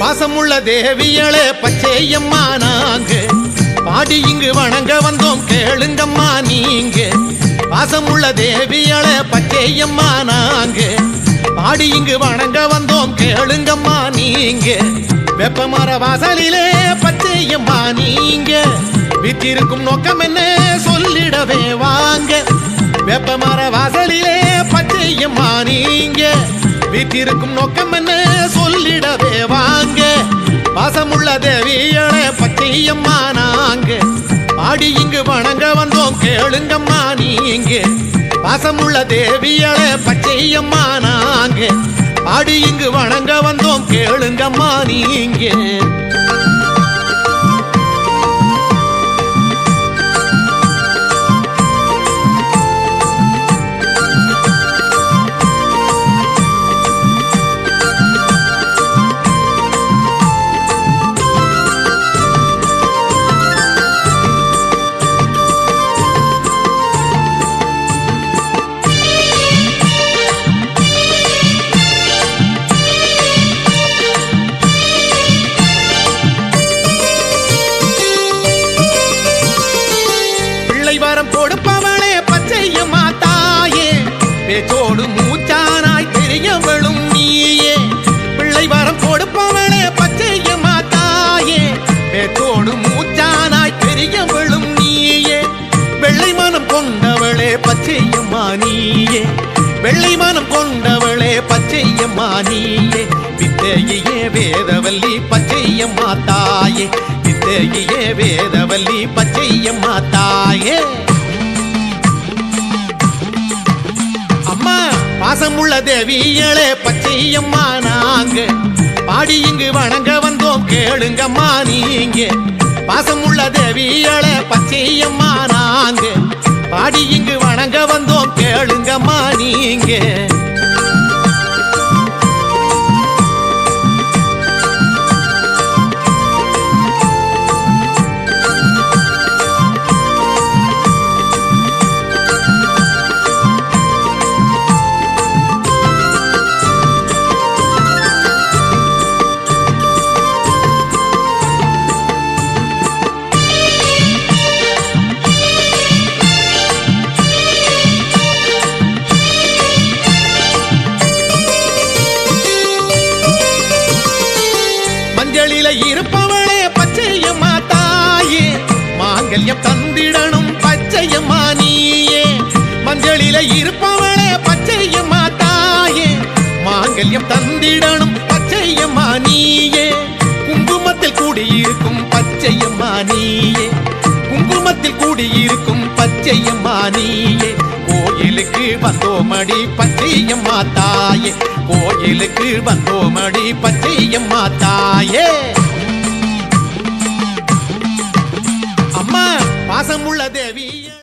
பாசமுள்ள தேவியளே பச்சையம்மா நாங்க பாடி இங்கு வணங்க வந்தோம் கேளுங்கம்மா நீங்க. பாசமுள்ள தேவியளே பச்சையம்மா நாங்க பாடி இங்கு வணங்க வந்தோம் கேளுங்கம்மா நீங்க. வெப்பமர வாசலிலே பச்சையம்மா நீங்க வித்திருக்கும் நோக்கம் என்ன சொல்லிடவே வாங்க. வெப்பமர வாசலிலே பச்சையம்மா நீங்க வித்திருக்கும் நோக்கம் என்ன சொல்லிடவே வாங்க. பாசமுள்ள தேவியளே பச்சையம்மா நாங்க பாடி இங்கு வணங்க வந்தோம் கேளுங்கம்மா நீங்க. பாசமுள்ள தேவியளே பச்சையம்மா நாங்க பாடி இங்கு வணங்க வந்தோம் கேளுங்கம்மா நீங்க. வரம் கொடுப்பவளே பச்சையம்மா தாயே பேச்சோடு மூச்சானாய் தெரியவளும் நீயே. பிள்ளை வரம் கொடுப்பவளே பச்சையம்மா தாயே பேச்சோடு மூச்சானாய் தெரியவளும் நீயே. வெள்ளை மனம் கொண்டவளே பச்சையம்மா நீயே வெள்ளை மனம் கொண்டவளே பச்சையம்மா நீயே. வித்தையே வேதவல்லி பச்சையம்மா தாயே வித்தையே வேதவல்லி பச்சையம்மா தாயே. அம்மா பாசமுள்ள தேவியளே பச்சையம்மா நாங்க பாடி இங்கு வணங்க வந்தோம் கேளுங்கம்மா நீங்க. பாசமுள்ள தேவியளே பச்சையம்மா நாங்க பாடி இங்கு வணங்க வந்தோம் கேளுங்கம்மா நீங்க. மஞ்சளில இருப்பவளே பச்சையம்மா தாயே மாங்கல்யம் தந்திடணும் பச்சையம்மா நீயே. மஞ்சளில இருப்பவளே பச்சையம்மா தாயே மாங்கல்யம் தந்திடணும் பச்சையம்மா நீயே. குங்குமத்தில் கூடியிருக்கும் பச்சையம்மா நீயே குங்குமத்தில் கூடியிருக்கும் பச்சையம்மா நீயே. கோயிலுக்கு வந்தோமடி பச்சையம்மா தாயே கோயிலுக்கு வந்தோமடி பச்சையம்மா தாயே. அம்மா பாசமுள்ள தேவி